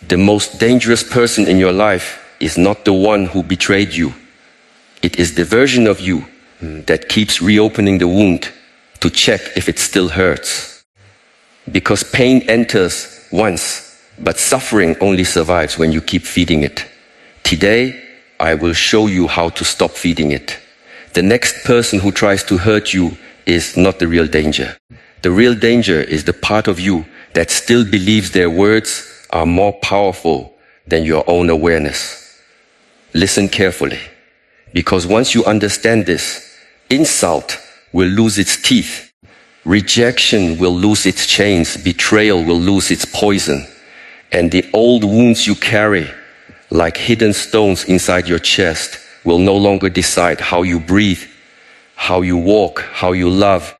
The most dangerous person in your life is not the one who betrayed you. It is the version of you that keeps reopening the wound to check if it still hurts. Because pain enters once, but suffering only survives when you keep feeding it. Today, I will show you how to stop feeding it. The next person who tries to hurt you is not the real danger. The real danger is the part of you that still believes their words are more powerful than your own awareness. Listen carefully, because once you understand this, insult will lose its teeth, rejection will lose its chains, betrayal will lose its poison, and the old wounds you carry, like hidden stones inside your chest, will no longer decide how you breathe, how you walk, how you love,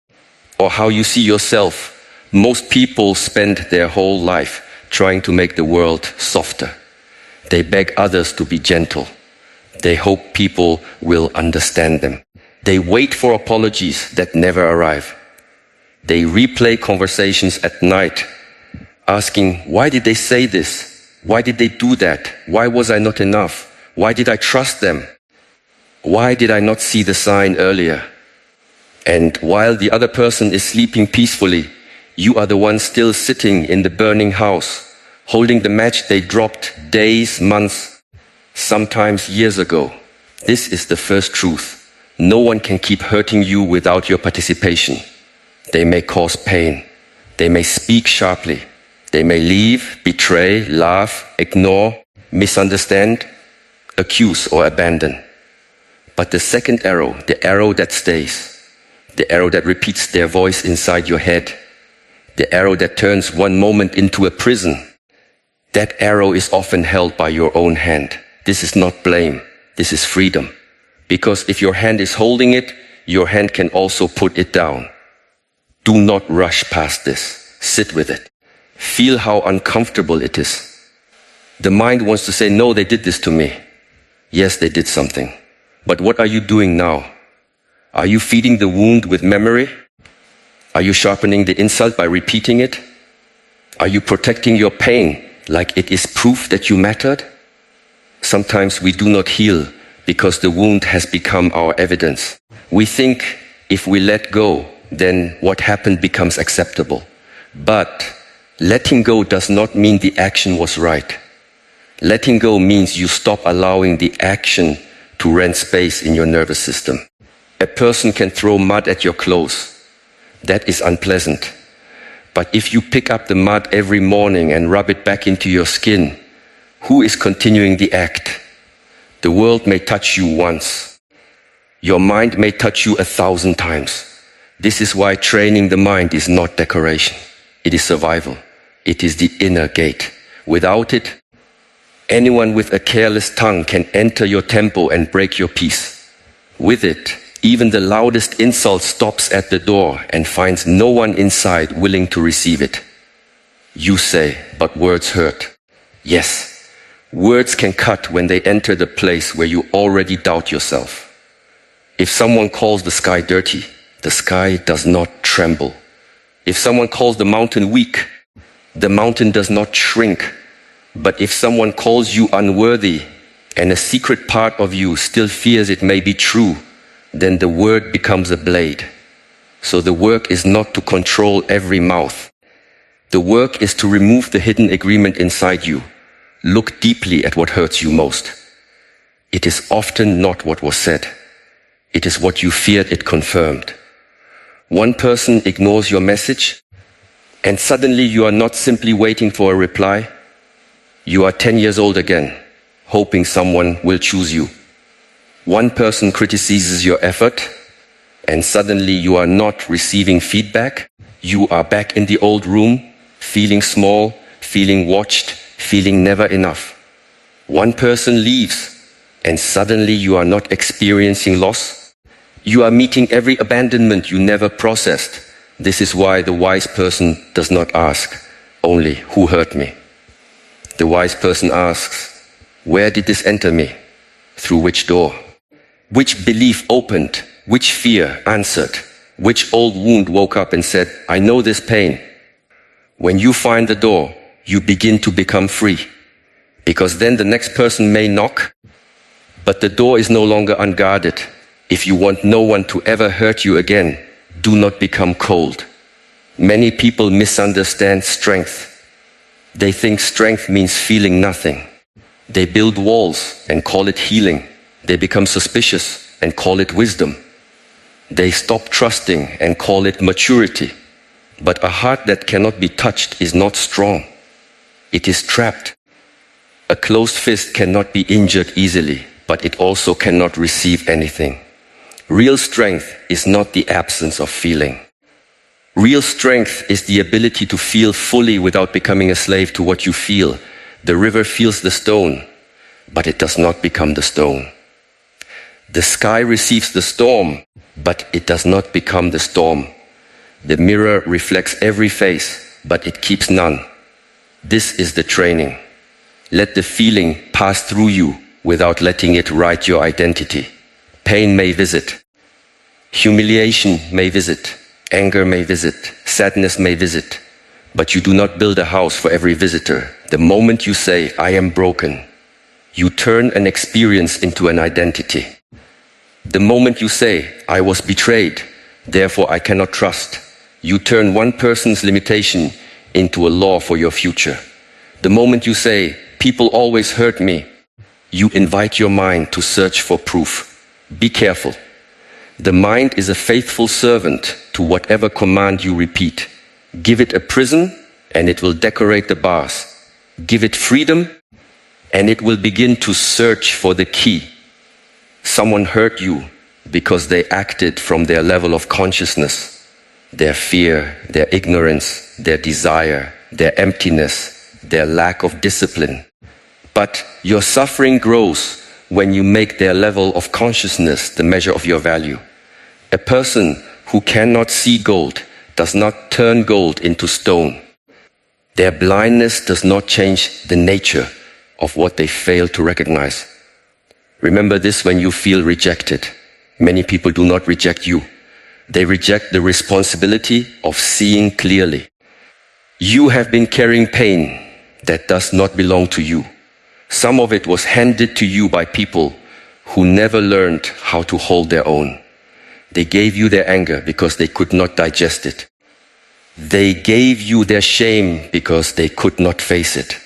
or how you see yourself. Most people spend their whole life trying to make the world softer. They beg others to be gentle. They hope people will understand them. They wait for apologies that never arrive. They replay conversations at night, asking, why did they say this? Why did they do that? Why was I not enough? Why did I trust them? Why did I not see the sign earlier? And while the other person is sleeping peacefully, you are the one still sitting in the burning house, holding the match they dropped days, months, sometimes years ago. This is the first truth. No one can keep hurting you without your participation. They may cause pain. They may speak sharply. They may leave, betray, laugh, ignore, misunderstand, accuse, or abandon. But the second arrow, the arrow that stays, the arrow that repeats their voice inside your head, the arrow that turns one moment into a prison, that arrow is often held by your own hand. This is not blame. This is freedom. Because if your hand is holding it, your hand can also put it down. Do not rush past this. Sit with it. Feel how uncomfortable it is. The mind wants to say, no, they did this to me. Yes, they did something. But what are you doing now? Are you feeding the wound with memory? Are you sharpening the insult by repeating it? Are you protecting your pain like it is proof that you mattered? Sometimes we do not heal because the wound has become our evidence. We think if we let go, then what happened becomes acceptable. But letting go does not mean the action was right. Letting go means you stop allowing the action to rent space in your nervous system. A person can throw mud at your clothes. That is unpleasant. But if you pick up the mud every morning and rub it back into your skin, who is continuing the act? The world may touch you once. Your mind may touch you 1,000 times. This is why training the mind is not decoration. It is survival. It is the inner gate. Without it, anyone with a careless tongue can enter your temple and break your peace. With it, even the loudest insult stops at the door and finds no one inside willing to receive it. You say, but words hurt. Yes, words can cut when they enter the place where you already doubt yourself. If someone calls the sky dirty, the sky does not tremble. If someone calls the mountain weak, the mountain does not shrink. But if someone calls you unworthy and a secret part of you still fears it may be true, then the word becomes a blade. So the work is not to control every mouth. The work is to remove the hidden agreement inside you. Look deeply at what hurts you most. It is often not what was said. It is what you feared it confirmed. One person ignores your message, and suddenly you are not simply waiting for a reply. You are 10 years old again, hoping someone will choose you. One person criticizes your effort, and suddenly you are not receiving feedback. You are back in the old room, feeling small, feeling watched, feeling never enough. One person leaves, and suddenly you are not experiencing loss. You are meeting every abandonment you never processed. This is why the wise person does not ask only, who hurt me? The wise person asks, where did this enter me? Through which door? Which belief opened? Which fear answered? Which old wound woke up and said, I know this pain? When you find the door, you begin to become free. because then the next person may knock, but the door is no longer unguarded. If you want no one to ever hurt you again, do not become cold. Many people misunderstand strength. They think strength means feeling nothing. They build walls and call it healing. They become suspicious and call it wisdom. They stop trusting and call it maturity. But a heart that cannot be touched is not strong. It is trapped. A closed fist cannot be injured easily, but it also cannot receive anything. Real strength is not the absence of feeling. Real strength is the ability to feel fully without becoming a slave to what you feel. The river feels the stone, but it does not become the stone. The sky receives the storm, but it does not become the storm. The mirror reflects every face, but it keeps none. This is the training. Let the feeling pass through you without letting it write your identity. Pain may visit. Humiliation may visit. Anger may visit. Sadness may visit. But you do not build a house for every visitor. The moment you say, I am broken, you turn an experience into an identity. The moment you say, I was betrayed, therefore I cannot trust, you turn one person's limitation into a law for your future. The moment you say, people always hurt me, you invite your mind to search for proof. Be careful. The mind is a faithful servant to whatever command you repeat. Give it a prison, and it will decorate the bars. Give it freedom, and it will begin to search for the key. Someone hurt you because they acted from their level of consciousness, their fear, their ignorance, their desire, their emptiness, their lack of discipline. But your suffering grows when you make their level of consciousness the measure of your value. A person who cannot see gold does not turn gold into stone. Their blindness does not change the nature of what they fail to recognize. Remember this when you feel rejected. Many people do not reject you. They reject the responsibility of seeing clearly. You have been carrying pain that does not belong to you. Some of it was handed to you by people who never learned how to hold their own. They gave you their anger because they could not digest it. They gave you their shame because they could not face it.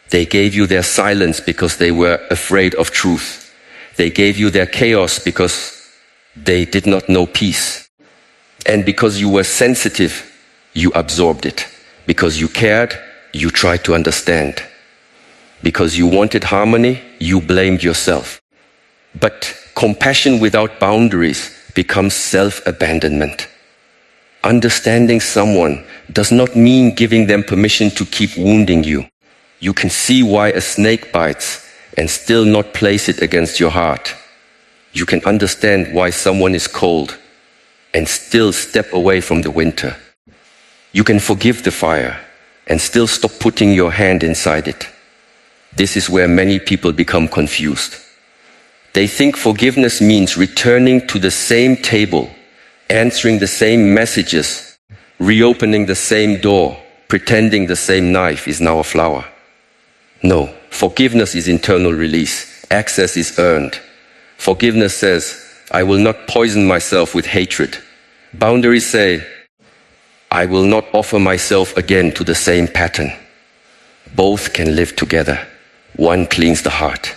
They gave you their silence because they were afraid of truth. They gave you their chaos because they did not know peace. And because you were sensitive, you absorbed it. Because you cared, you tried to understand. Because you wanted harmony, you blamed yourself. But compassion without boundaries becomes self-abandonment. Understanding someone does not mean giving them permission to keep wounding you. You can see why a snake bites and still not place it against your heart. You can understand why someone is cold and still step away from the winter. You can forgive the fire and still stop putting your hand inside it. This is where many people become confused. They think forgiveness means returning to the same table, answering the same messages, reopening the same door, pretending the same knife is now a flower. No, forgiveness is internal release. Access is earned. Forgiveness says, I will not poison myself with hatred. Boundaries say, I will not offer myself again to the same pattern. Both can live together. One cleans the heart.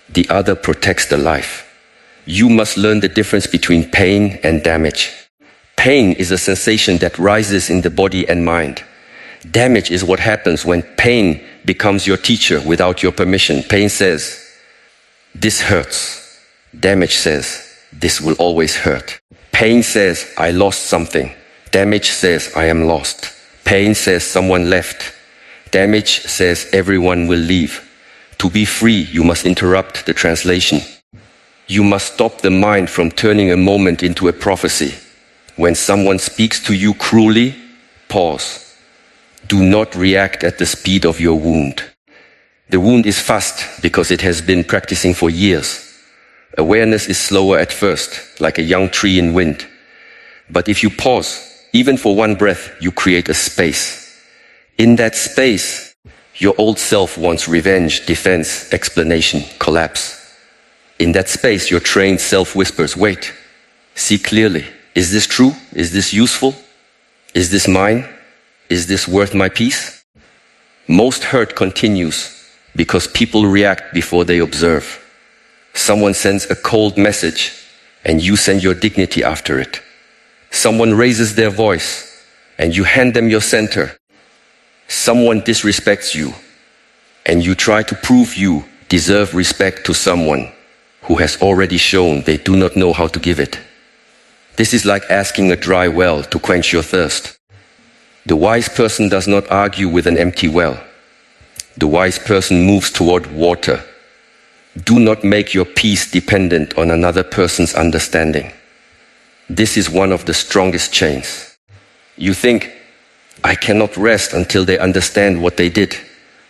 The other protects the life. You must learn the difference between pain and damage. Pain is a sensation that rises in the body and mind. Damage is what happens when pain becomes your teacher without your permission. Pain says, this hurts. Damage says, this will always hurt. Pain says, I lost something. Damage says, I am lost. Pain says, someone left. Damage says, everyone will leave. To be free, you must interrupt the translation. You must stop the mind from turning a moment into a prophecy. When someone speaks to you cruelly, pause. Do not react at the speed of your wound. The wound is fast because it has been practicing for years. Awareness is slower at first, like a young tree in wind. But if you pause, even for one breath, you create a space. In that space, Your old self wants revenge, defense, explanation, collapse. In that space, your trained self whispers, wait, see clearly. Is this true? Is this useful? Is this mine? Is this worth my peace? Most hurt continues because people react before they observe. Someone sends a cold message and you send your dignity after it. Someone raises their voice and you hand them your center. Someone disrespects you and you try to prove you deserve respect to someone who has already shown they do not know how to give it. This is like asking a dry well to quench your thirst. The wise person does not argue with an empty well. The wise person moves toward water. Do not make your peace dependent on another person's understanding. This is one of the strongest chains. You think, I cannot rest until they understand what they did.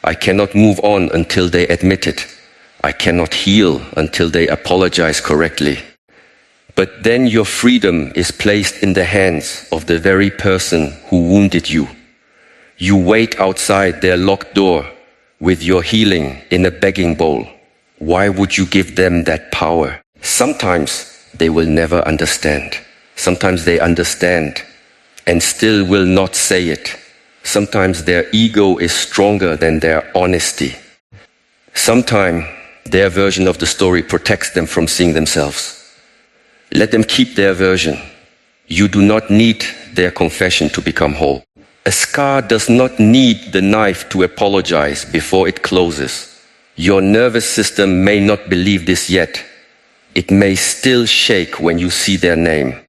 I cannot move on until they admit it. I cannot heal until they apologize correctly. But then your freedom is placed in the hands of the very person who wounded you. You wait outside their locked door with your healing in a begging bowl. Why would you give them that power? Sometimes they will never understand. Sometimes they understand and still will not say it. Sometimes their ego is stronger than their honesty. Sometimes their version of the story protects them from seeing themselves. Let them keep their version. You do not need their confession to become whole. A scar does not need the knife to apologize before it closes. Your nervous system may not believe this yet. It may still shake when you see their name.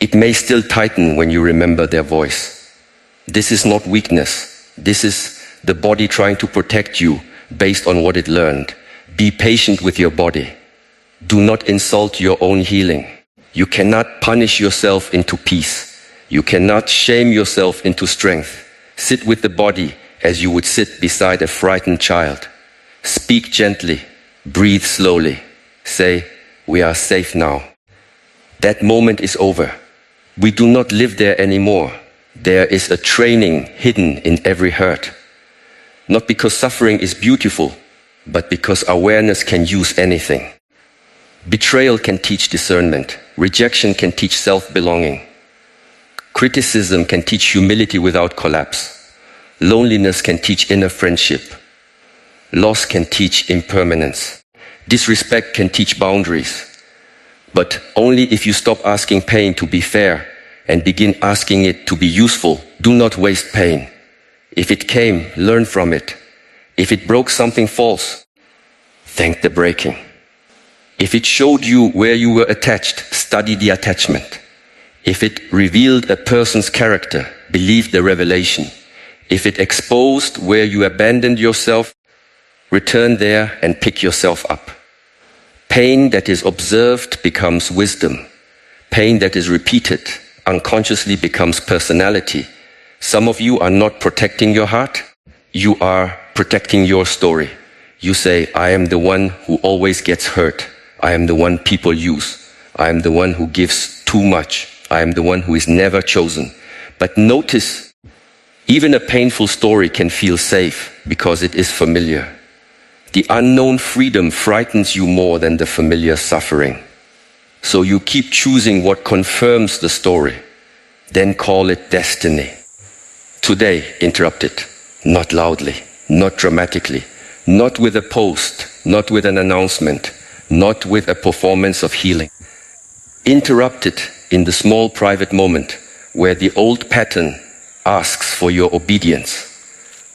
It may still tighten when you remember their voice. This is not weakness. This is the body trying to protect you based on what it learned. Be patient with your body. Do not insult your own healing. You cannot punish yourself into peace. You cannot shame yourself into strength. Sit with the body as you would sit beside a frightened child. Speak gently. Breathe slowly. Say, we are safe now. That moment is over. We do not live there anymore. There is a training hidden in every hurt. Not because suffering is beautiful, but because awareness can use anything. Betrayal can teach discernment. Rejection can teach self-belonging. Criticism can teach humility without collapse. Loneliness can teach inner friendship. Loss can teach impermanence. Disrespect can teach boundaries. But only if you stop asking pain to be fair and begin asking it to be useful. Do not waste pain. If it came, learn from it. If it broke something false, thank the breaking. If it showed you where you were attached, study the attachment. If it revealed a person's character, believe the revelation. If it exposed where you abandoned yourself, return there and pick yourself up. Pain that is observed becomes wisdom. Pain that is repeated unconsciously becomes personality. Some of you are not protecting your heart. You are protecting your story. You say, I am the one who always gets hurt. I am the one people use. I am the one who gives too much. I am the one who is never chosen. But notice, even a painful story can feel safe because it is familiar. The unknown freedom frightens you more than the familiar suffering. So you keep choosing what confirms the story, then call it destiny. Today, interrupt it. Not loudly, not dramatically, not with a post, not with an announcement, not with a performance of healing. Interrupt it in the small private moment where the old pattern asks for your obedience.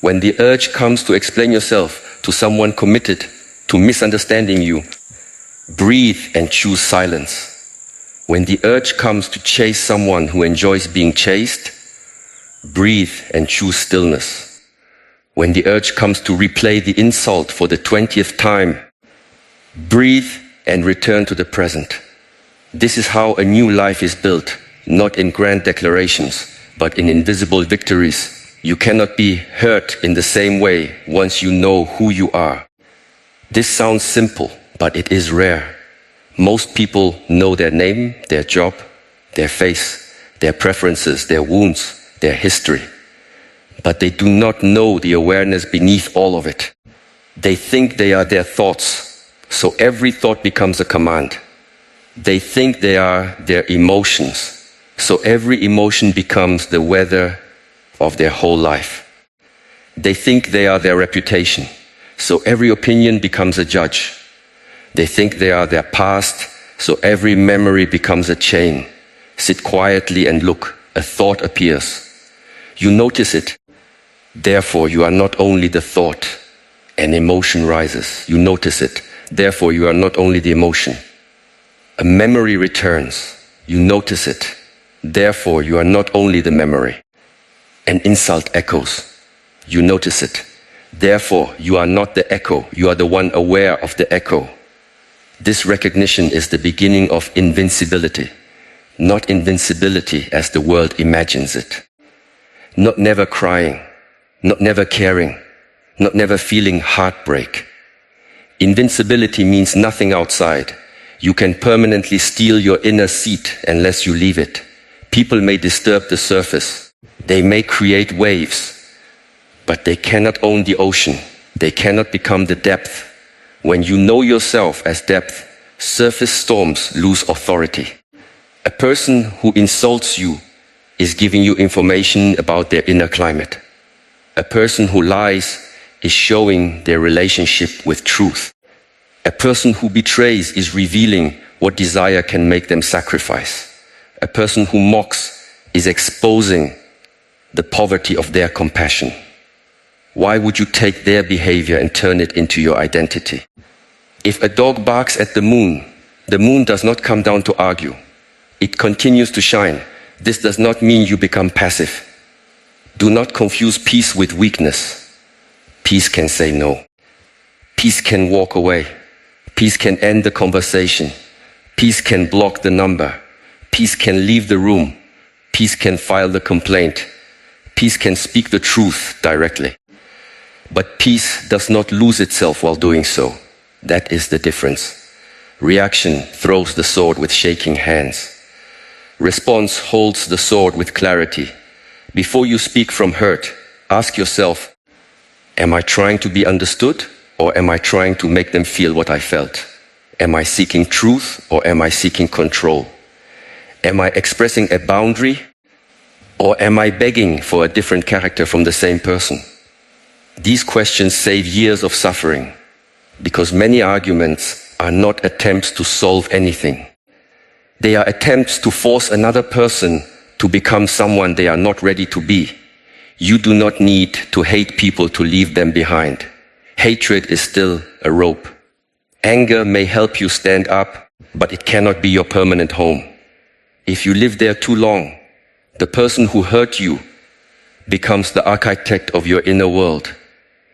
When the urge comes to explain yourself to someone committed to misunderstanding you, breathe and choose silence. When the urge comes to chase someone who enjoys being chased, breathe and choose stillness. When the urge comes to replay the insult for the 20th time, breathe and return to the present. This is how a new life is built, not in grand declarations, but in invisible victories. You cannot be hurt in the same way once you know who you are. This sounds simple, but it is rare. Most people know their name, their job, their face, their preferences, their wounds, their history. but they do not know the awareness beneath all of it. They think they are their thoughts, so every thought becomes a command. They think they are their emotions, so every emotion becomes the weather of their whole life. They think they are their reputation, so every opinion becomes a judge. They think they are their past, so every memory becomes a chain. Sit quietly and look, a thought appears. You notice it. Therefore, you are not only the thought. An emotion rises. You notice it. Therefore, you are not only the emotion. A memory returns. You notice it. Therefore, you are not only the memory. An insult echoes. You notice it. Therefore, you are not the echo. You are the one aware of the echo. This recognition is the beginning of invincibility. Not invincibility as the world imagines it. Not never crying. Not never caring. Not never feeling heartbreak. Invincibility means nothing outside. You can permanently steal your inner seat unless you leave it. People may disturb the surface. They may create waves. But they cannot own the ocean. They cannot become the depth. When you know yourself as depth, surface storms lose authority. A person who insults you is giving you information about their inner climate. A person who lies is showing their relationship with truth. A person who betrays is revealing what desire can make them sacrifice. A person who mocks is exposing the poverty of their compassion. Why would you take their behavior and turn it into your identity? If a dog barks at the moon does not come down to argue. It continues to shine. This does not mean you become passive. Do not confuse peace with weakness. Peace can say no. Peace can walk away. Peace can end the conversation. Peace can block the number. Peace can leave the room. Peace can file the complaint. Peace can speak the truth directly. But peace does not lose itself while doing so. That is the difference. Reaction throws the sword with shaking hands. Response holds the sword with clarity. Before you speak from hurt, ask yourself, am I trying to be understood, or am I trying to make them feel what I felt? Am I seeking truth, or am I seeking control? Am I expressing a boundary, or am I begging for a different character from the same person? These questions save years of suffering, because many arguments are not attempts to solve anything. They are attempts to force another person to become someone they are not ready to be. You do not need to hate people to leave them behind. Hatred is still a rope. Anger may help you stand up, but it cannot be your permanent home. If you live there too long, the person who hurt you becomes the architect of your inner world.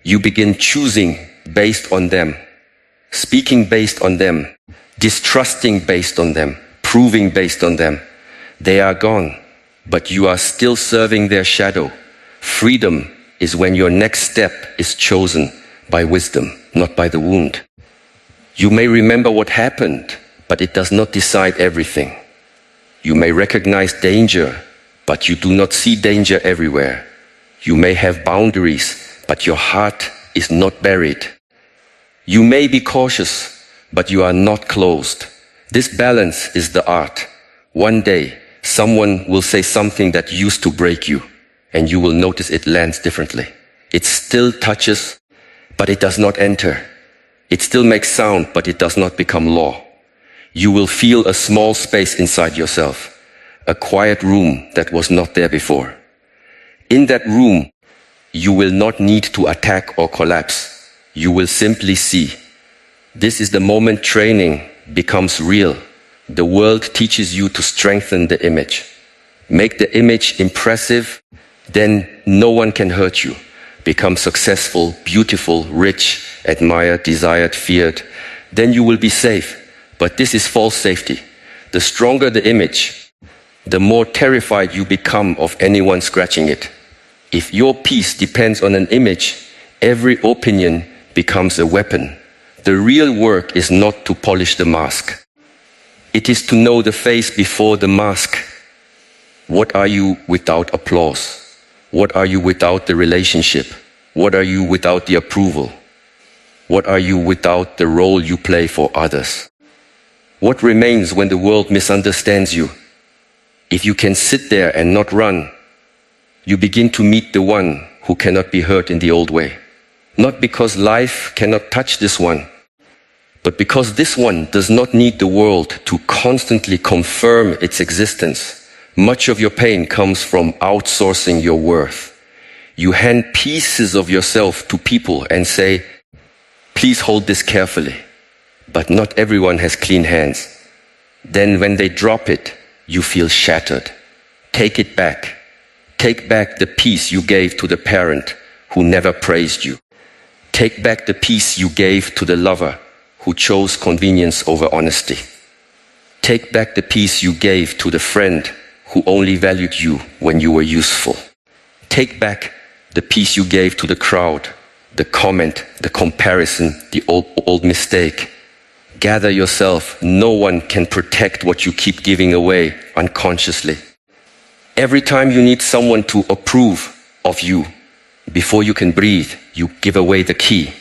You begin choosing based on them, speaking based on them, distrusting based on them, proving based on them. They are gone, but you are still serving their shadow. Freedom is when your next step is chosen by wisdom, not by the wound. You may remember what happened, but it does not decide everything. You may recognize danger, but you do not see danger everywhere. You may have boundaries, but your heart is not buried. You may be cautious, but you are not closed. This balance is the art. One day, someone will say something that used to break you, and you will notice it lands differently. It still touches, but it does not enter. It still makes sound, but it does not become law. You will feel a small space inside yourself, a quiet room that was not there before. In that room, you will not need to attack or collapse. You will simply see. This is the moment training becomes real. The world teaches you to strengthen the image. Make the image impressive, then no one can hurt you. Become successful, beautiful, rich, admired, desired, feared. Then you will be safe. But this is false safety. The stronger the image, the more terrified you become of anyone scratching it. If your peace depends on an image, every opinion becomes a weapon. The real work is not to polish the mask. It is to know the face before the mask. What are you without applause? What are you without the relationship? What are you without the approval? What are you without the role you play for others? What remains when the world misunderstands you? If you can sit there and not run, you begin to meet the one who cannot be hurt in the old way. Not because life cannot touch this one, but because this one does not need the world to constantly confirm its existence. Much of your pain comes from outsourcing your worth. You hand pieces of yourself to people and say, please hold this carefully. But not everyone has clean hands. Then when they drop it, you feel shattered. Take it back. Take back the peace you gave to the parent who never praised you. Take back the peace you gave to the lover who chose convenience over honesty. Take back the peace you gave to the friend who only valued you when you were useful. Take back the peace you gave to the crowd, the comment, the comparison, the old mistake. Gather yourself. No one can protect what you keep giving away unconsciously. Every time you need someone to approve of you, before you can breathe, you give away the key.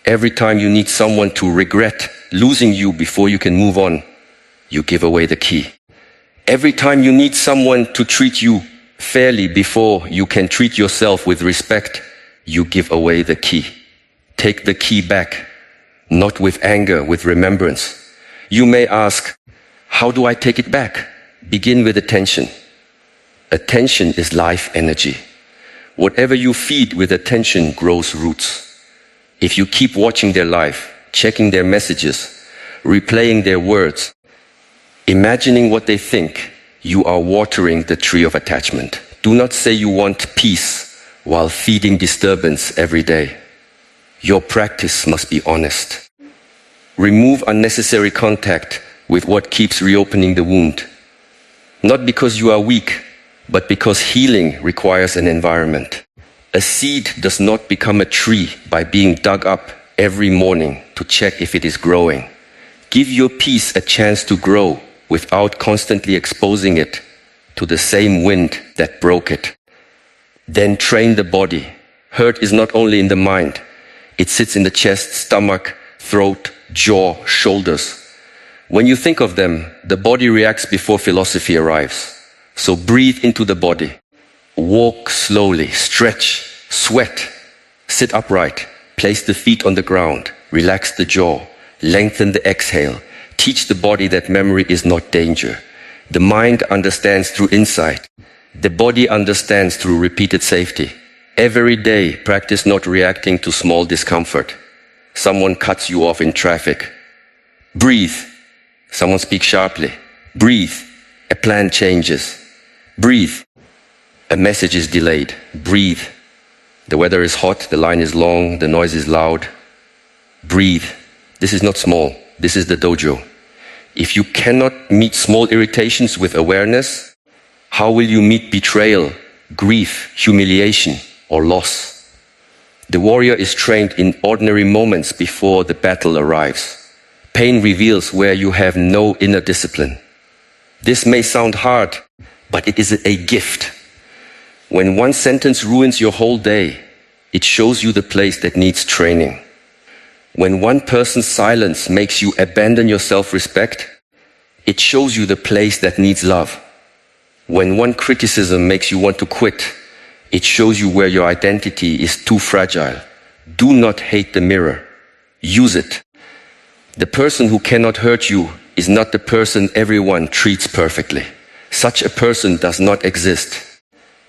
Every time you need someone to regret losing you before you can move on, you give away the key. Every time you need someone to treat you fairly before you can treat yourself with respect, you give away the key. Take the key back, not with anger, with remembrance. You may ask, how do I take it back? Begin with attention. Attention is life energy. Whatever you feed with attention grows roots. If you keep watching their life, checking their messages, replaying their words, imagining what they think, you are watering the tree of attachment. Do not say you want peace while feeding disturbance every day. Your practice must be honest. Remove unnecessary contact with what keeps reopening the wound. Not because you are weak, but because healing requires an environment. A seed does not become a tree by being dug up every morning to check if it is growing. Give your peace a chance to grow without constantly exposing it to the same wind that broke it. Then train the body. Hurt is not only in the mind. It sits in the chest, stomach, throat, jaw, shoulders. When you think of them, the body reacts before philosophy arrives. So breathe into the body. Walk slowly, stretch, sweat, sit upright, place the feet on the ground, relax the jaw, lengthen the exhale. Teach the body that memory is not danger. The mind understands through insight. The body understands through repeated safety. Every day, practice not reacting to small discomfort. Someone cuts you off in traffic. Breathe. Someone speaks sharply. Breathe. A plan changes. Breathe. A message is delayed. Breathe. The weather is hot, the line is long, the noise is loud. Breathe. This is not small. This is the dojo. If you cannot meet small irritations with awareness, how will you meet betrayal, grief, humiliation, or loss? The warrior is trained in ordinary moments before the battle arrives. Pain reveals where you have no inner discipline. This may sound hard, but it is a gift. When one sentence ruins your whole day, it shows you the place that needs training. When one person's silence makes you abandon your self-respect, it shows you the place that needs love. When one criticism makes you want to quit, it shows you where your identity is too fragile. Do not hate the mirror. Use it. The person who cannot hurt you is not the person everyone treats perfectly. Such a person does not exist.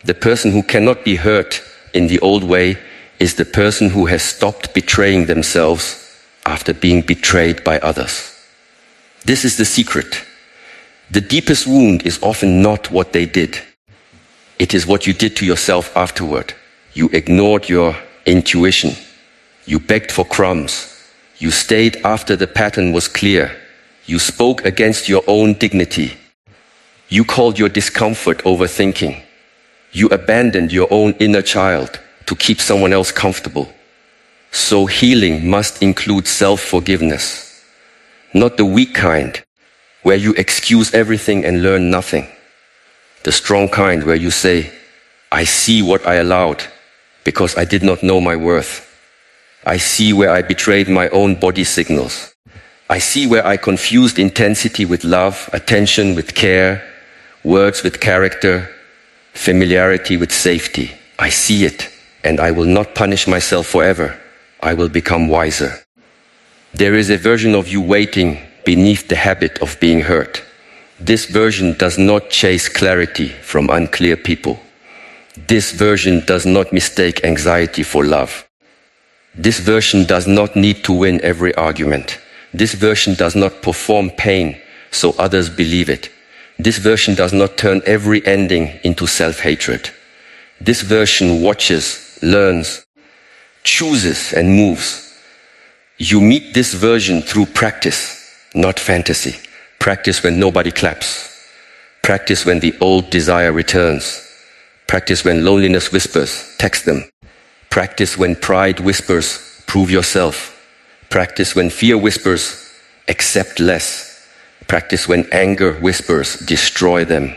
The person who cannot be hurt in the old way is the person who has stopped betraying themselves after being betrayed by others. This is the secret. The deepest wound is often not what they did. It is what you did to yourself afterward. You ignored your intuition. You begged for crumbs. You stayed after the pattern was clear. You spoke against your own dignity. You called your discomfort overthinking. You abandoned your own inner child to keep someone else comfortable. So healing must include self-forgiveness, not the weak kind, where you excuse everything and learn nothing. The strong kind where you say, I see what I allowed because I did not know my worth. I see where I betrayed my own body signals. I see where I confused intensity with love, attention with care, words with character, familiarity with safety. I see it, and I will not punish myself forever. I will become wiser. There is a version of you waiting beneath the habit of being hurt. This version does not chase clarity from unclear people. This version does not mistake anxiety for love. This version does not need to win every argument. This version does not perform pain so others believe it. This version does not turn every ending into self-hatred. This version watches, learns, chooses, and moves. You meet this version through practice, not fantasy. Practice when nobody claps. Practice when the old desire returns. Practice when loneliness whispers, text them. Practice when pride whispers, prove yourself. Practice when fear whispers, accept less. Practice when anger whispers, destroy them.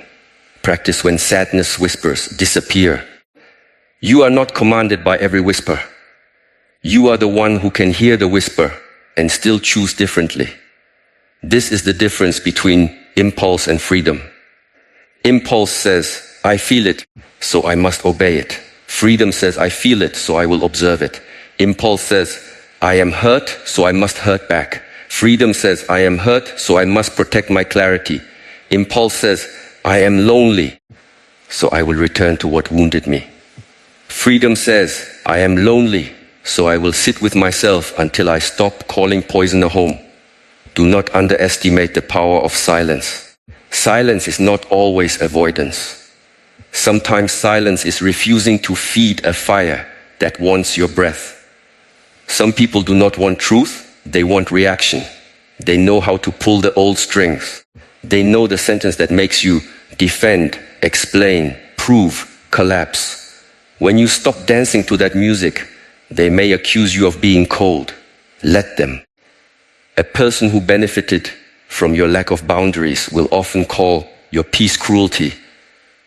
Practice when sadness whispers, disappear. You are not commanded by every whisper. You are the one who can hear the whisper and still choose differently. This is the difference between impulse and freedom. Impulse says, I feel it, so I must obey it. Freedom says, I feel it, so I will observe it. Impulse says, I am hurt, so I must hurt back. Freedom says, I am hurt, so I must protect my clarity. Impulse says, I am lonely, so I will return to what wounded me. Freedom says, I am lonely, so I will sit with myself until I stop calling poison a home. Do not underestimate the power of silence. Silence is not always avoidance. Sometimes silence is refusing to feed a fire that wants your breath. Some people do not want truth, they want reaction. They know how to pull the old strings. They know the sentence that makes you defend, explain, prove, collapse. When you stop dancing to that music, they may accuse you of being cold. Let them. A person who benefited from your lack of boundaries will often call your peace cruelty.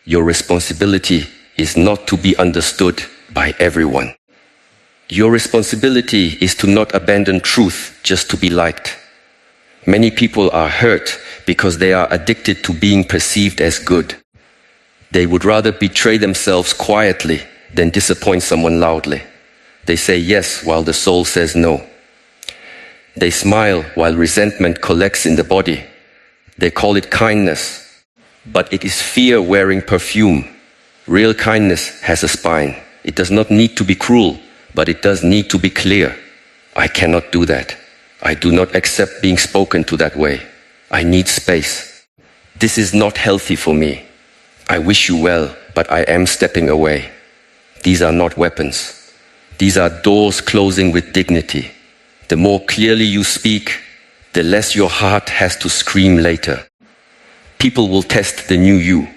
Your responsibility is not to be understood by everyone. Your responsibility is to not abandon truth just to be liked. Many people are hurt because they are addicted to being perceived as good. They would rather betray themselves quietly than disappoint someone loudly. They say yes while the soul says no. They smile while resentment collects in the body. They call it kindness, but it is fear wearing perfume. Real kindness has a spine. It does not need to be cruel, but it does need to be clear. I cannot do that. I do not accept being spoken to that way. I need space. This is not healthy for me. I wish you well, but I am stepping away. These are not weapons. These are doors closing with dignity. The more clearly you speak, the less your heart has to scream later. People will test the new you,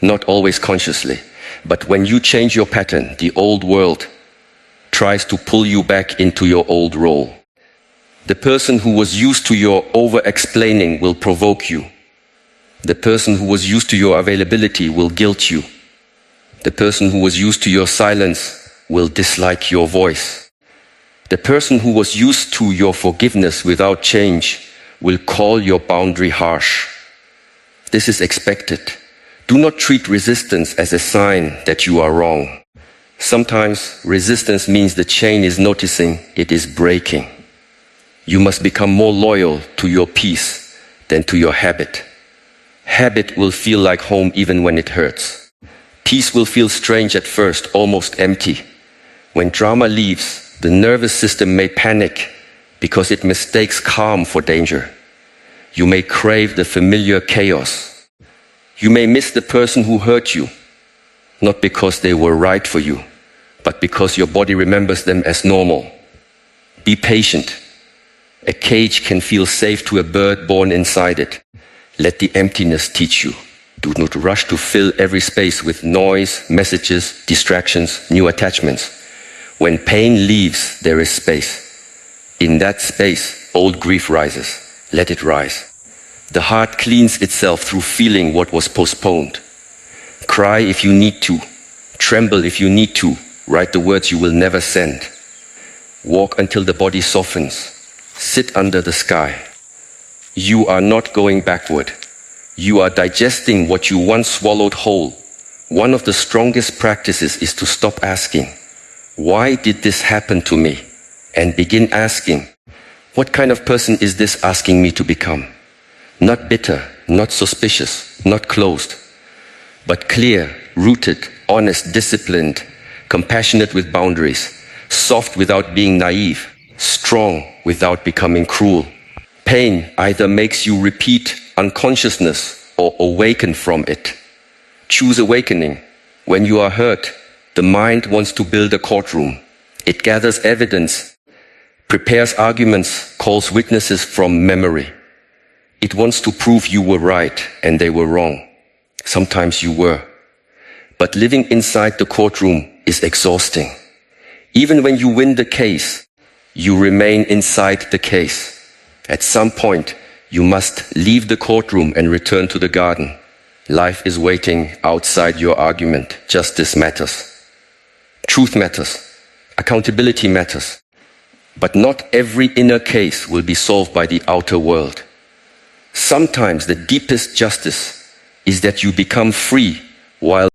not always consciously, but when you change your pattern, the old world tries to pull you back into your old role. The person who was used to your over-explaining will provoke you. The person who was used to your availability will guilt you. The person who was used to your silence will dislike your voice. The person who was used to your forgiveness without change will call your boundary harsh. This is expected. Do not treat resistance as a sign that you are wrong. Sometimes resistance means the chain is noticing it is breaking. You must become more loyal to your peace than to your habit. Habit will feel like home even when it hurts. Peace will feel strange at first, almost empty. When drama leaves, the nervous system may panic because it mistakes calm for danger. You may crave the familiar chaos. You may miss the person who hurt you, not because they were right for you, but because your body remembers them as normal. Be patient. A cage can feel safe to a bird born inside it. Let the emptiness teach you. Do not rush to fill every space with noise, messages, distractions, new attachments. When pain leaves, there is space. In that space, old grief rises. Let it rise. The heart cleans itself through feeling what was postponed. Cry if you need to. Tremble if you need to. Write the words you will never send. Walk until the body softens. Sit under the sky. You are not going backward. You are digesting what you once swallowed whole. One of the strongest practices is to stop asking, why did this happen to me? And begin asking, what kind of person is this asking me to become? Not bitter, not suspicious, not closed, but clear, rooted, honest, disciplined, compassionate with boundaries, soft without being naive, strong without becoming cruel. Pain either makes you repeat unconsciousness or awaken from it. Choose awakening. When you are hurt, the mind wants to build a courtroom. It gathers evidence, prepares arguments, calls witnesses from memory. It wants to prove you were right and they were wrong. Sometimes you were. But living inside the courtroom is exhausting. Even when you win the case, you remain inside the case. At some point, you must leave the courtroom and return to the garden. Life is waiting outside your argument. Justice matters. Truth matters. Accountability matters. But not every inner case will be solved by the outer world. Sometimes the deepest justice is that you become free while